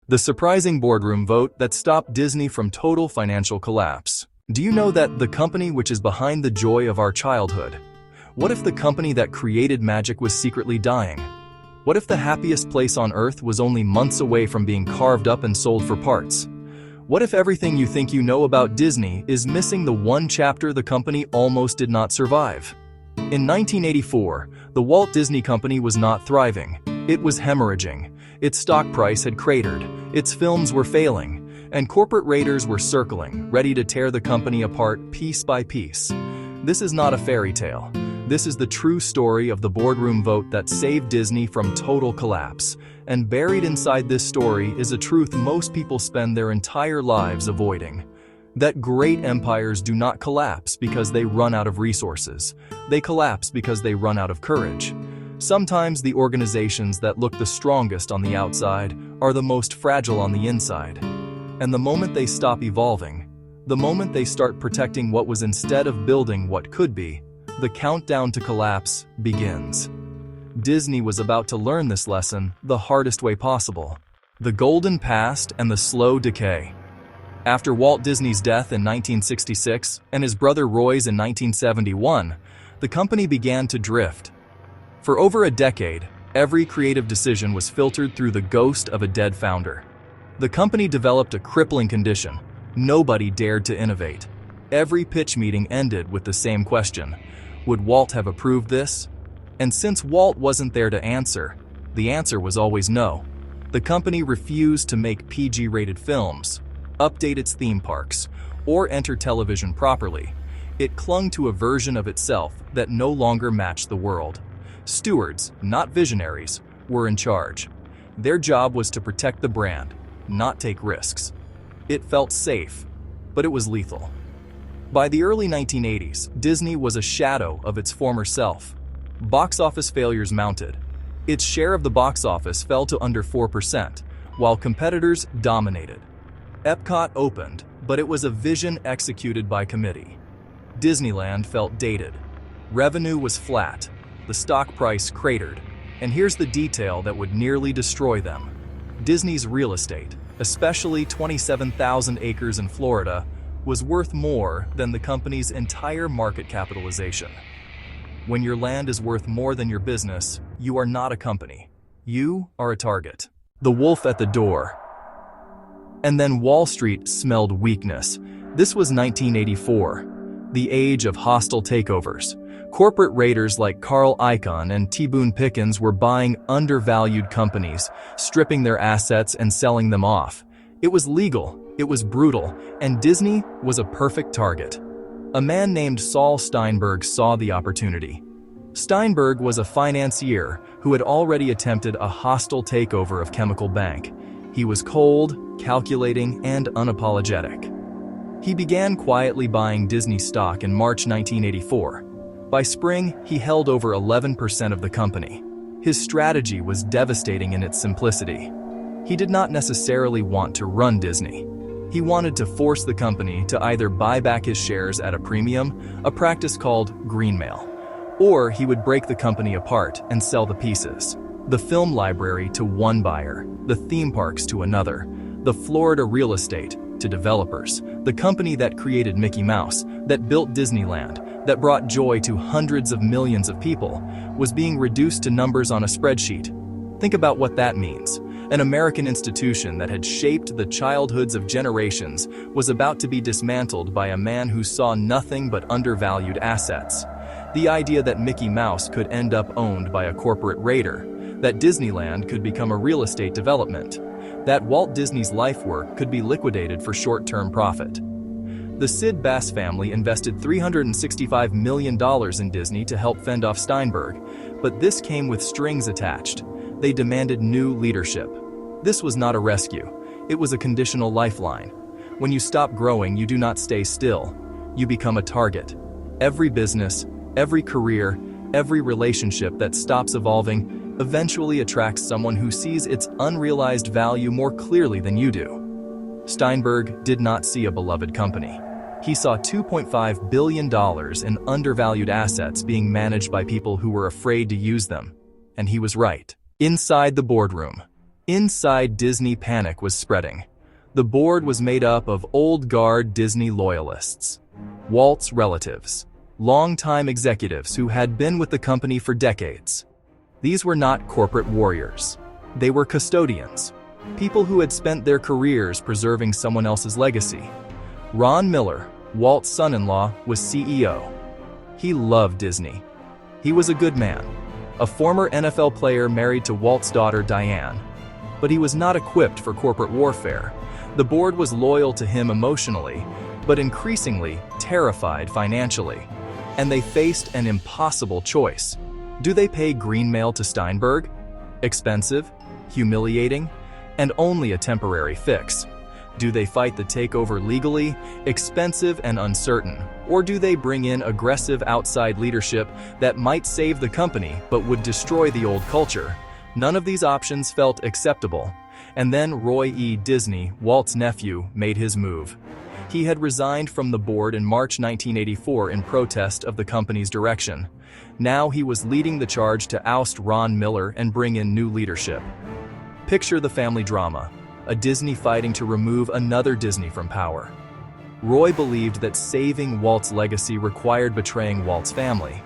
The surprising boardroom vote that stopped Disney from total financial collapse. Do you know that the company which is behind the joy of our childhood? What if the company that created magic was secretly dying? What if the happiest place on earth was only months away from being carved up and sold for parts? What if everything you think you know about Disney is missing the one chapter the company almost did not survive? In 1984, the Walt Disney Company was not thriving. It was hemorrhaging. Its stock price had cratered. Its films were failing. And corporate raiders were circling, ready to tear the company apart piece by piece. This is not a fairy tale. This is the true story of the boardroom vote that saved Disney from total collapse. And buried inside this story is a truth most people spend their entire lives avoiding. That great empires do not collapse because they run out of resources. They collapse because they run out of courage. Sometimes the organizations that look the strongest on the outside are the most fragile on the inside. And the moment they stop evolving, the moment they start protecting what was instead of building what could be, the countdown to collapse begins. Disney was about to learn this lesson the hardest way possible. The golden past and the slow decay. After Walt Disney's death in 1966 and his brother Roy's in 1971, the company began to drift. For over a decade, every creative decision was filtered through the ghost of a dead founder. The company developed a crippling condition. Nobody dared to innovate. Every pitch meeting ended with the same question: would Walt have approved this? And since Walt wasn't there to answer, the answer was always no. The company refused to make PG-rated films, update its theme parks, or enter television properly. It clung to a version of itself that no longer matched the world. Stewards, not visionaries, were in charge. Their job was to protect the brand, not take risks. It felt safe, but it was lethal. By the early 1980s, Disney was a shadow of its former self. Box office failures mounted. Its share of the box office fell to under 4%, while competitors dominated. Epcot opened, but it was a vision executed by committee. Disneyland felt dated. Revenue was flat. The stock price cratered. And here's the detail that would nearly destroy them. Disney's real estate, especially 27,000 acres in Florida, was worth more than the company's entire market capitalization. When your land is worth more than your business, you are not a company. You are a target. The wolf at the door. And then Wall Street smelled weakness. This was 1984, the age of hostile takeovers. Corporate raiders like Carl Icahn and T. Boone Pickens were buying undervalued companies, stripping their assets and selling them off. It was legal, it was brutal, and Disney was a perfect target. A man named Saul Steinberg saw the opportunity. Steinberg was a financier who had already attempted a hostile takeover of Chemical Bank. He was cold, calculating, and unapologetic. He began quietly buying Disney stock in March 1984. By spring, he held over 11% of the company. His strategy was devastating in its simplicity. He did not necessarily want to run Disney. He wanted to force the company to either buy back his shares at a premium, a practice called greenmail, or he would break the company apart and sell the pieces. The film library to one buyer, the theme parks to another, the Florida real estate to developers, the company that created Mickey Mouse, that built Disneyland, that brought joy to hundreds of millions of people, was being reduced to numbers on a spreadsheet. Think about what that means. An American institution that had shaped the childhoods of generations was about to be dismantled by a man who saw nothing but undervalued assets. The idea that Mickey Mouse could end up owned by a corporate raider, that Disneyland could become a real estate development, that Walt Disney's life work could be liquidated for short-term profit. The Sid Bass family invested $365 million in Disney to help fend off Steinberg, but this came with strings attached. They demanded new leadership. This was not a rescue. It was a conditional lifeline. When you stop growing, you do not stay still. You become a target. Every business, every career, every relationship that stops evolving eventually attracts someone who sees its unrealized value more clearly than you do. Steinberg did not see a beloved company. He saw $2.5 billion in undervalued assets being managed by people who were afraid to use them. And he was right. Inside the boardroom, Inside, Disney panic was spreading. The board was made up of old guard Disney loyalists, Walt's relatives, longtime executives who had been with the company for decades. These were not corporate warriors. They were custodians, people who had spent their careers preserving someone else's legacy. Ron Miller, Walt's son-in-law, was CEO. He loved Disney. He was a good man, a former NFL player married to Walt's daughter Diane. But he was not equipped for corporate warfare. The board was loyal to him emotionally, but increasingly terrified financially. And they faced an impossible choice. Do they pay green mail to Steinberg? Expensive, humiliating, and only a temporary fix. Do they fight the takeover legally, expensive and uncertain? Or do they bring in aggressive outside leadership that might save the company but would destroy the old culture? None of these options felt acceptable. And then Roy E. Disney, Walt's nephew, made his move. He had resigned from the board in March 1984 in protest of the company's direction. Now he was leading the charge to oust Ron Miller and bring in new leadership. Picture the family drama, a Disney fighting to remove another Disney from power. Roy believed that saving Walt's legacy required betraying Walt's family,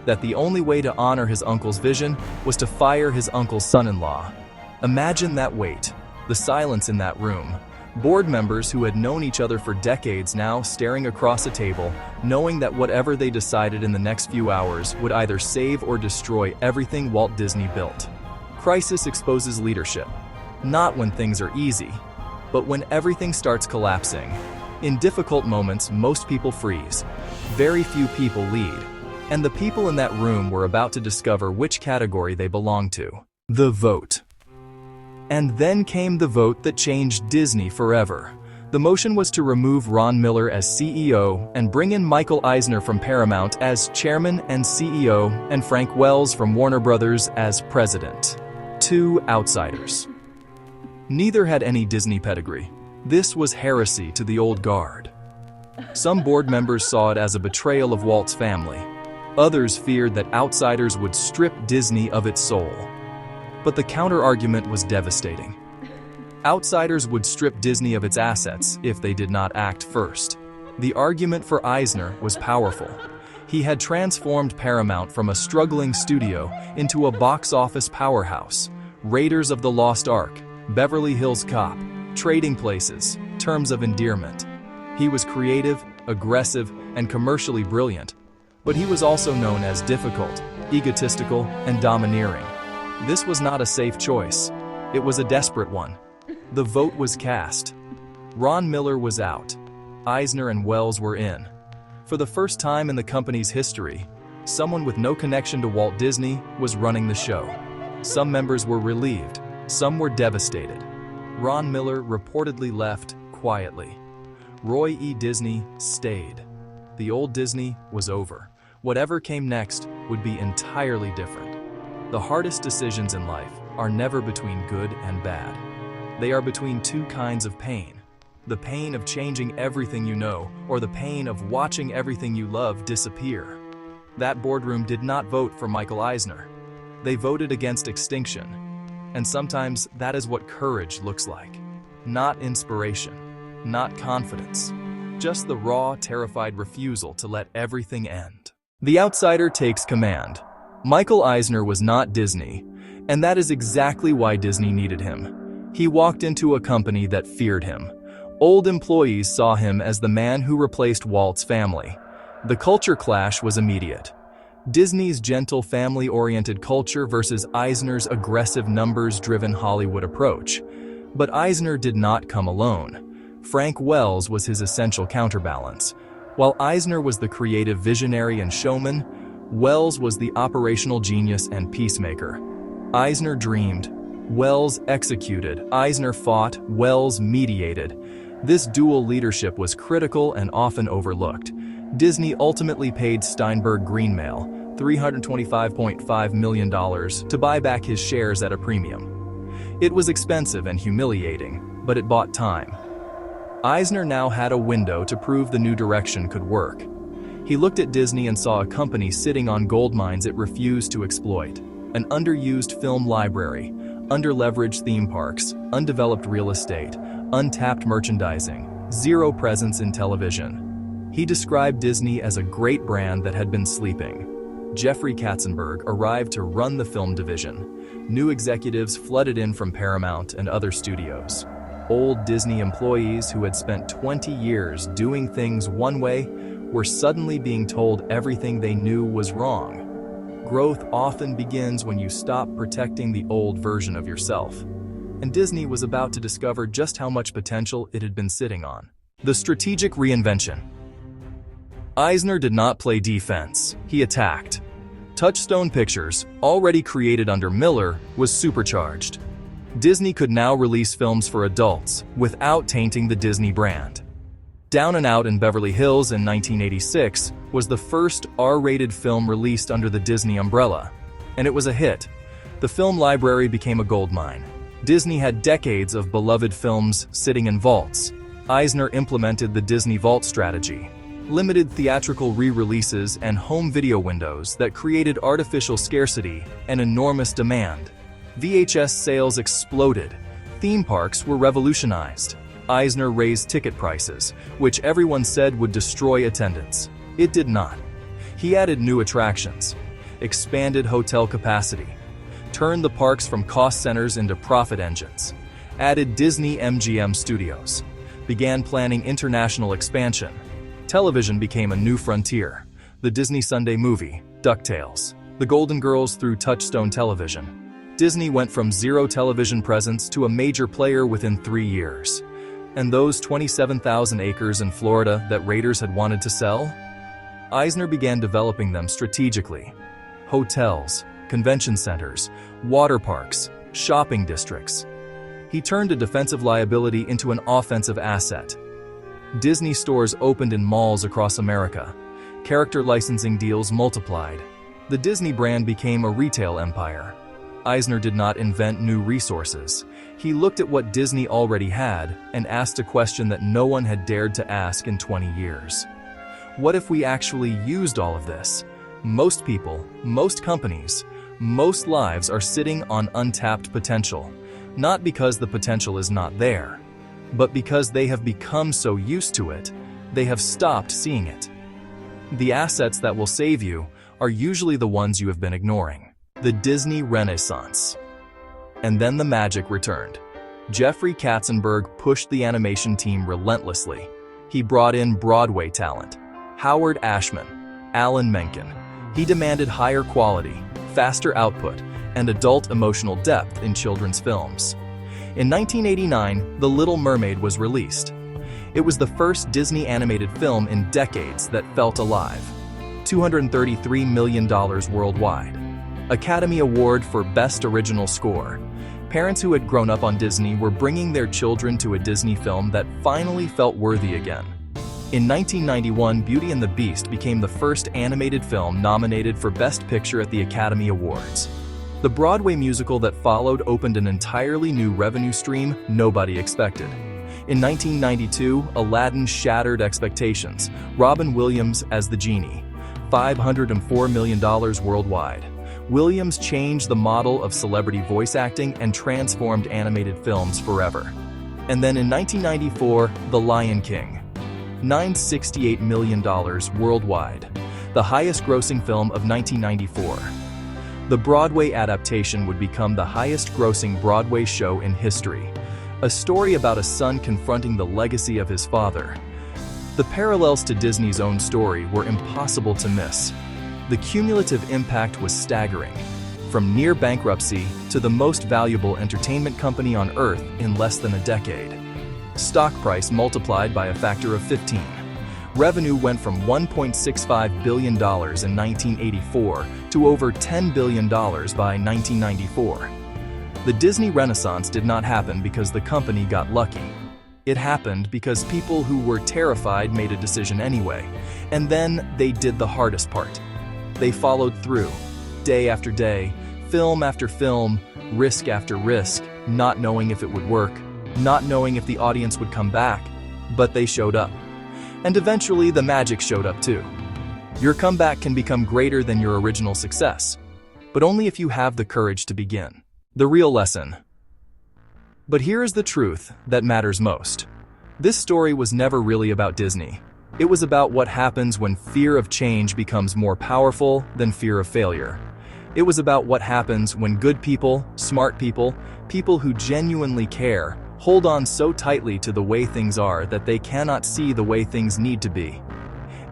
that the only way to honor his uncle's vision was to fire his uncle's son-in-law. Imagine that weight, the silence in that room. Board members who had known each other for decades now staring across a table, knowing that whatever they decided in the next few hours would either save or destroy everything Walt Disney built. Crisis exposes leadership, not when things are easy, but when everything starts collapsing. In difficult moments, most people freeze. Very few people lead. And the people in that room were about to discover which category they belonged to. The vote. And then came the vote that changed Disney forever. The motion was to remove Ron Miller as CEO and bring in Michael Eisner from Paramount as chairman and CEO and Frank Wells from Warner Brothers as president. Two outsiders. Neither had any Disney pedigree. This was heresy to the old guard. Some board members saw it as a betrayal of Walt's family. Others feared that outsiders would strip Disney of its soul. But the counter-argument was devastating. Outsiders would strip Disney of its assets if they did not act first. The argument for Eisner was powerful. He had transformed Paramount from a struggling studio into a box office powerhouse. Raiders of the Lost Ark, Beverly Hills Cop, Trading Places, Terms of Endearment. He was creative, aggressive, and commercially brilliant. But he was also known as difficult, egotistical, and domineering. This was not a safe choice. It was a desperate one. The vote was cast. Ron Miller was out. Eisner and Wells were in. For the first time in the company's history, someone with no connection to Walt Disney was running the show. Some members were relieved. Some were devastated. Ron Miller reportedly left quietly. Roy E. Disney stayed. The old Disney was over. Whatever came next would be entirely different. The hardest decisions in life are never between good and bad. They are between two kinds of pain. The pain of changing everything you know, or the pain of watching everything you love disappear. That boardroom did not vote for Michael Eisner. They voted against extinction. And sometimes that is what courage looks like. Not inspiration, not confidence, just the raw, terrified refusal to let everything end. The outsider takes command. Michael Eisner was not Disney, and that is exactly why Disney needed him. He walked into a company that feared him. Old employees saw him as the man who replaced Walt's family. The culture clash was immediate. Disney's gentle, family-oriented culture versus Eisner's aggressive, numbers-driven Hollywood approach. But Eisner did not come alone. Frank Wells was his essential counterbalance. While Eisner was the creative visionary and showman, Wells was the operational genius and peacemaker. Eisner dreamed, Wells executed. Eisner fought, Wells mediated. This dual leadership was critical and often overlooked. Disney ultimately paid Steinberg Greenmail $325.5 million to buy back his shares at a premium. It was expensive and humiliating, but it bought time. Eisner now had a window to prove the new direction could work. He looked at Disney and saw a company sitting on gold mines it refused to exploit, an underused film library, underleveraged theme parks, undeveloped real estate, untapped merchandising, zero presence in television. He described Disney as a great brand that had been sleeping. Jeffrey Katzenberg arrived to run the film division. New executives flooded in from Paramount and other studios. Old Disney employees who had spent 20 years doing things one way were suddenly being told everything they knew was wrong. Growth often begins when you stop protecting the old version of yourself. And Disney was about to discover just how much potential it had been sitting on. The strategic reinvention. Eisner did not play defense, he attacked. Touchstone Pictures, already created under Miller, was supercharged. Disney could now release films for adults without tainting the Disney brand. Down and Out in Beverly Hills in 1986 was the first R-rated film released under the Disney umbrella, and it was a hit. The film library became a goldmine. Disney had decades of beloved films sitting in vaults. Eisner implemented the Disney Vault strategy, limited theatrical re-releases and home video windows that created artificial scarcity and enormous demand. VHS sales exploded. Theme parks were revolutionized. Eisner raised ticket prices, which everyone said would destroy attendance. It did not. He added new attractions, expanded hotel capacity, turned the parks from cost centers into profit engines, added Disney MGM studios, began planning international expansion. Television became a new frontier. The Disney Sunday Movie, DuckTales, The Golden Girls through Touchstone Television. Disney went from zero television presence to a major player within 3 years. And those 27,000 acres in Florida that Raiders had wanted to sell? Eisner began developing them strategically. Hotels, convention centers, water parks, shopping districts. He turned a defensive liability into an offensive asset. Disney stores opened in malls across America. Character licensing deals multiplied. The Disney brand became a retail empire. Eisner did not invent new resources. He looked at what Disney already had and asked a question that no one had dared to ask in 20 years. What if we actually used all of this? Most people, most companies, most lives are sitting on untapped potential, not because the potential is not there, but because they have become so used to it, they have stopped seeing it. The assets that will save you are usually the ones you have been ignoring. The Disney Renaissance. And then the magic returned. Jeffrey Katzenberg pushed the animation team relentlessly. He brought in Broadway talent, Howard Ashman, Alan Menken. He demanded higher quality, faster output, and adult emotional depth in children's films. In 1989, The Little Mermaid was released. It was the first Disney animated film in decades that felt alive. $233 million worldwide. Academy Award for Best Original Score. Parents who had grown up on Disney were bringing their children to a Disney film that finally felt worthy again. In 1991, Beauty and the Beast became the first animated film nominated for Best Picture at the Academy Awards. The Broadway musical that followed opened an entirely new revenue stream nobody expected. In 1992, Aladdin shattered expectations. Robin Williams as the genie. $504 million worldwide. Williams changed the model of celebrity voice acting and transformed animated films forever. And then in 1994, The Lion King. $968 million worldwide, the highest-grossing film of 1994. The Broadway adaptation would become the highest-grossing Broadway show in history, a story about a son confronting the legacy of his father. The parallels to Disney's own story were impossible to miss. The cumulative impact was staggering, from near bankruptcy to the most valuable entertainment company on Earth in less than a decade. Stock price multiplied by a factor of 15. Revenue went from $1.65 billion in 1984 to over $10 billion by 1994. The Disney Renaissance did not happen because the company got lucky. It happened because people who were terrified made a decision anyway, and then they did the hardest part. They followed through, day after day, film after film, risk after risk, not knowing if it would work, not knowing if the audience would come back, but they showed up. And eventually the magic showed up too. Your comeback can become greater than your original success, but only if you have the courage to begin. The real lesson. But here is the truth that matters most. This story was never really about Disney. It was about what happens when fear of change becomes more powerful than fear of failure. It was about what happens when good people, smart people, people who genuinely care, hold on so tightly to the way things are that they cannot see the way things need to be.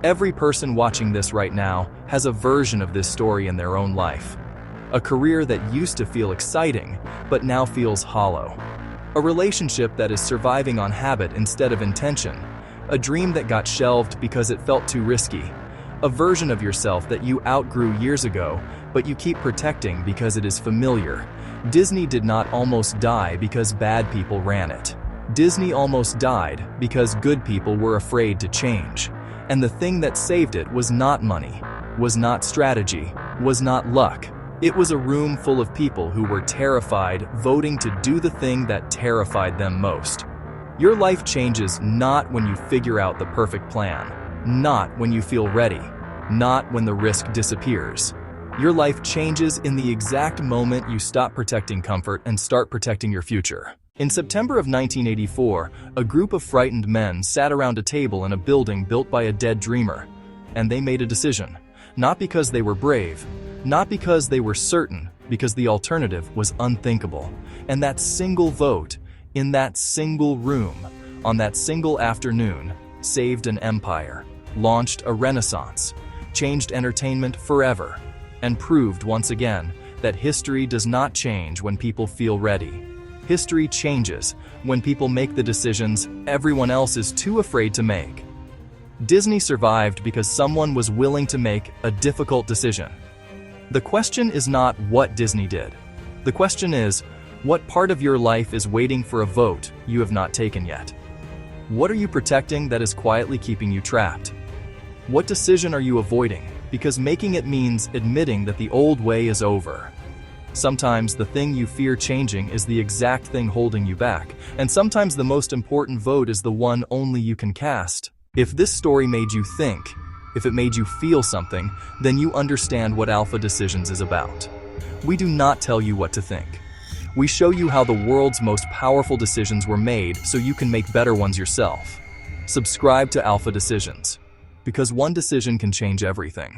Every person watching this right now has a version of this story in their own life. A career that used to feel exciting, but now feels hollow. A relationship that is surviving on habit instead of intention. A dream that got shelved because it felt too risky. A version of yourself that you outgrew years ago, but you keep protecting because it is familiar. Disney did not almost die because bad people ran it. Disney almost died because good people were afraid to change. And the thing that saved it was not money, was not strategy, was not luck. It was a room full of people who were terrified, voting to do the thing that terrified them most. Your life changes not when you figure out the perfect plan, not when you feel ready, not when the risk disappears. Your life changes in the exact moment you stop protecting comfort and start protecting your future. In September of 1984, a group of frightened men sat around a table in a building built by a dead dreamer. And they made a decision. Not because they were brave, not because they were certain, because the alternative was unthinkable. And that single vote, in that single room, on that single afternoon, saved an empire, launched a renaissance, changed entertainment forever, and proved once again that history does not change when people feel ready. History changes when people make the decisions everyone else is too afraid to make. Disney survived because someone was willing to make a difficult decision. The question is not what Disney did. The question is, what part of your life is waiting for a vote you have not taken yet? What are you protecting that is quietly keeping you trapped? What decision are you avoiding because making it means admitting that the old way is over? Sometimes the thing you fear changing is the exact thing holding you back, and sometimes the most important vote is the one only you can cast. If this story made you think, if it made you feel something, then you understand what Alpha Decisions is about. We do not tell you what to think. We show you how the world's most powerful decisions were made so you can make better ones yourself. Subscribe to Alpha Decisions, because one decision can change everything.